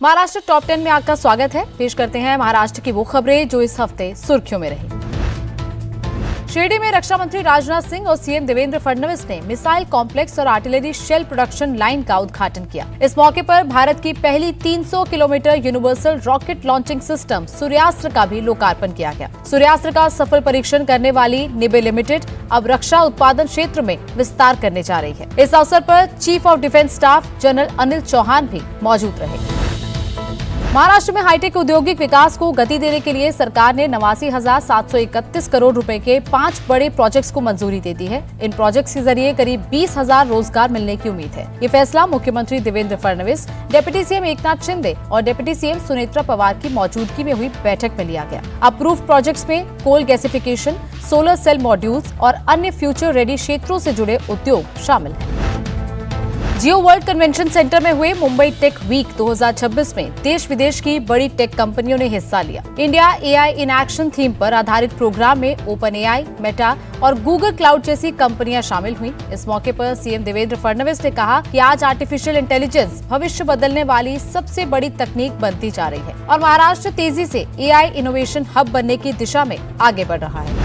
Maharashtra top 10 में आपका स्वागत है। पेश करते हैं महाराष्ट्र की वो खबरें जो इस हफ्ते सुर्खियों में रही। शिरडी में रक्षा मंत्री राजनाथ सिंह और सीएम देवेंद्र फडणवीस ने मिसाइल कॉम्प्लेक्स और आर्टिलरी शेल प्रोडक्शन लाइन का उद्घाटन किया। इस मौके पर भारत की पहली 300 kilometre universal rocket launching system Suryastra का भी लोकार्पण किया गया। सूर्यास्त्र का सफल परीक्षण करने वाली निबे लिमिटेड अब रक्षा उत्पादन क्षेत्र में विस्तार करने जा रही है। इस अवसर पर chief of defence staff general Anil Chauhan भी मौजूद रहे। महाराष्ट्र में हाईटेक औद्योगिक विकास को गति देने के लिए सरकार ने 89,731 करोड़ रुपए के 5 बड़े प्रोजेक्ट्स को मंजूरी दे दी है। इन प्रोजेक्ट्स के जरिए करीब 20,000 रोजगार मिलने की उम्मीद है। ये फैसला मुख्यमंत्री देवेंद्र फडणवीस, डिप्टी सीएम एकनाथ शिंदे और डिप्टी सीएम सुनेत्रा पवार की मौजूदगी में हुई बैठक में लिया गया। अप्रूव प्रोजेक्ट्स में coal gasification, solar cell modules और अन्य फ्यूचर रेडी क्षेत्रों से जुड़े उद्योग शामिल हैं। जियो वर्ल्ड कन्वेंशन सेंटर में हुए मुंबई टेक वीक 2026 में देश विदेश की बड़ी टेक कंपनियों ने हिस्सा लिया। India AI in action theme पर आधारित प्रोग्राम में ओपन एआई, मेटा और गूगल क्लाउड जैसी कंपनियां शामिल हुई। इस मौके पर सीएम देवेंद्र फडणवीस ने कहा कि आज आर्टिफिशियल इंटेलिजेंस भविष्य बदलने वाली सबसे बड़ी तकनीक बनती जा रही है और महाराष्ट्र तेजी से एआई इनोवेशन हब बनने की दिशा में आगे बढ़ रहा है।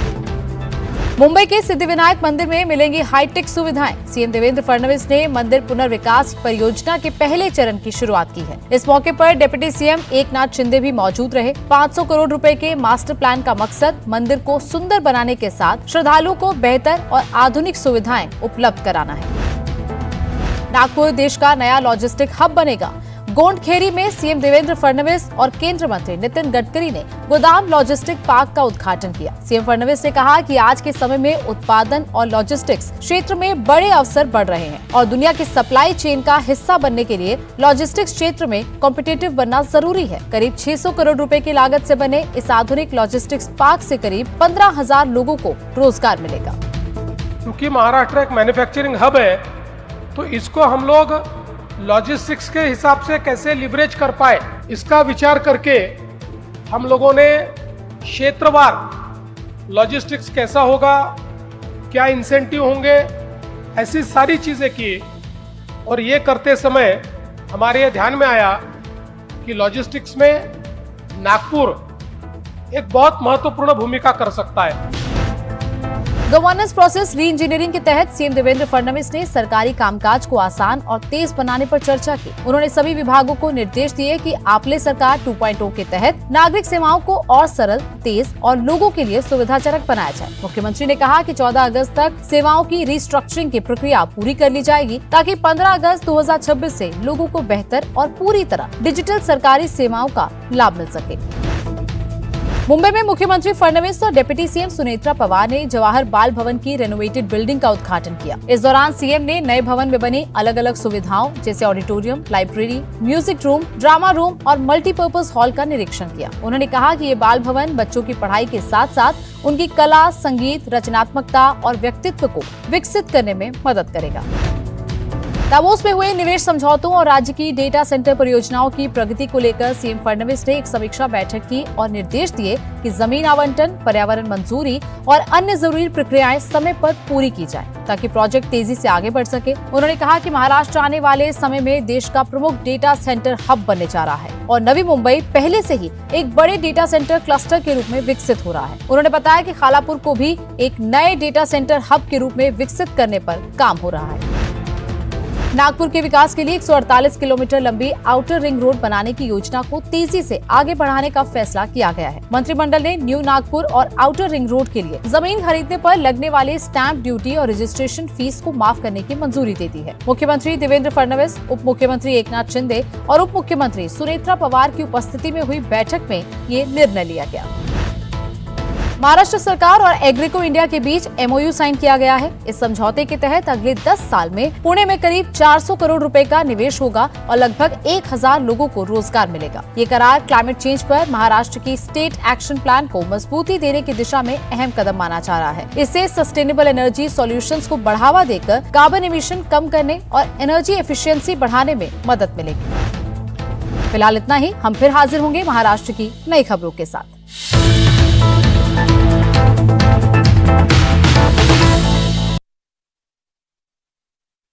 मुंबई के सिद्धिविनायक मंदिर में मिलेंगी हाईटेक सुविधाएं। सीएम देवेंद्र फडणवीस ने मंदिर पुनर्विकास परियोजना के पहले चरण की शुरुआत की है। इस मौके पर डिप्टी सीएम एकनाथ शिंदे भी मौजूद रहे। 500 करोड़ रुपए के मास्टर प्लान का मकसद मंदिर को सुंदर बनाने के साथ श्रद्धालुओं को बेहतर और आधुनिक सुविधाएं उपलब्ध कराना है। नागपुर देश का नया लॉजिस्टिक हब बनेगा। गोंडखेरी में सीएम देवेंद्र फडणवीस और केंद्रीय मंत्री नितिन गडकरी ने गोदाम लॉजिस्टिक पार्क का उद्घाटन किया। सीएम फडणवीस ने कहा कि आज के समय में उत्पादन और लॉजिस्टिक्स क्षेत्र में बड़े अवसर बढ़ रहे हैं और दुनिया की सप्लाई चेन का हिस्सा बनने के लिए लॉजिस्टिक्स क्षेत्र में कॉम्पिटिटिव बनना जरूरी है। करीब 600 करोड़ रुपए की लागत से बने इस आधुनिक लॉजिस्टिक्स पार्क से करीब 15,000 लोगों को रोजगार मिलेगा। क्योंकि महाराष्ट्र एक मैन्युफैक्चरिंग हब है, तो इसको हम लोग लॉजिस्टिक्स के हिसाब से कैसे लिवरेज कर पाए, इसका विचार करके हम लोगों ने क्षेत्रवार लॉजिस्टिक्स कैसा होगा, क्या इंसेंटिव होंगे, ऐसी सारी चीजें की। और ये करते समय हमारे ये ध्यान में आया कि लॉजिस्टिक्स में नागपुर एक बहुत महत्वपूर्ण भूमिका कर सकता है। गवर्नेंस प्रोसेस री इंजीनियरिंग के तहत सीएम देवेंद्र फडणवीस ने सरकारी कामकाज को आसान और तेज बनाने पर चर्चा की। उन्होंने सभी विभागों को निर्देश दिए कि आपले सरकार 2.0 के तहत नागरिक सेवाओं को और सरल, तेज और लोगों के लिए सुविधाजनक बनाया जाए। मुख्यमंत्री ने कहा कि 14 अगस्त तक सेवाओं की रिस्ट्रक्चरिंग की प्रक्रिया पूरी कर ली जाएगी ताकि 15 अगस्त 2026 से लोगों को बेहतर और पूरी तरह डिजिटल सरकारी सेवाओं का लाभ मिल सके। मुंबई में मुख्यमंत्री फडणवीस और डिप्टी सीएम सुनेत्रा पवार ने जवाहर बाल भवन की रेनोवेटेड बिल्डिंग का उद्घाटन किया। इस दौरान सीएम ने नए भवन में बनी अलग अलग सुविधाओं जैसे auditorium, library, music room, drama room और मल्टीपर्पज हॉल का निरीक्षण किया। उन्होंने कहा कि ये बाल भवन बच्चों की पढ़ाई के साथ साथ उनकी कला, संगीत, रचनात्मकता और व्यक्तित्व को विकसित करने में मदद करेगा। दावोस में हुए निवेश समझौतों और राज्य की डेटा सेंटर परियोजनाओं की प्रगति को लेकर सीएम फडणवीस ने एक समीक्षा बैठक की और निर्देश दिए कि जमीन आवंटन, पर्यावरण मंजूरी और अन्य जरूरी प्रक्रियाएं समय पर पूरी की जाए ताकि प्रोजेक्ट तेजी से आगे बढ़ सके। उन्होंने कहा कि महाराष्ट्र आने वाले समय में देश का प्रमुख डेटा सेंटर हब बनने जा रहा है और नवी मुंबई पहले से ही एक बड़े डेटा सेंटर क्लस्टर के रूप में विकसित हो रहा है। उन्होंने बताया कि खालापुर को भी एक नए डेटा सेंटर हब के रूप में विकसित करने पर काम हो रहा है। नागपुर के विकास के लिए 148 किलोमीटर लंबी आउटर रिंग रोड बनाने की योजना को तेजी से आगे बढ़ाने का फैसला किया गया है। मंत्रिमंडल ने न्यू नागपुर और आउटर रिंग रोड के लिए जमीन खरीदने पर लगने वाले स्टैंप ड्यूटी और रजिस्ट्रेशन फीस को माफ करने की मंजूरी दे दी है। मुख्यमंत्री देवेंद्र फडणवीस, उप मुख्यमंत्री एकनाथ शिंदे और उप मुख्यमंत्री सुनेत्रा पवार की उपस्थिति में हुई बैठक में ये निर्णय लिया गया। महाराष्ट्र सरकार और एग्रीको इंडिया के बीच एमओयू साइन किया गया है। इस समझौते के तहत अगले 10 साल में पुणे में करीब 400 करोड़ रुपए का निवेश होगा और लगभग 1000 लोगों को रोजगार मिलेगा। ये करार क्लाइमेट चेंज पर महाराष्ट्र की स्टेट एक्शन प्लान को मजबूती देने की दिशा में अहम कदम माना जा रहा है। इससे सस्टेनेबल एनर्जी सॉल्यूशंस को बढ़ावा देकर कार्बन एमिशन कम करने और एनर्जी एफिशिएंसी बढ़ाने में मदद मिलेगी। फिलहाल इतना ही। हम फिर हाजिर होंगे महाराष्ट्र की नई खबरों के साथ।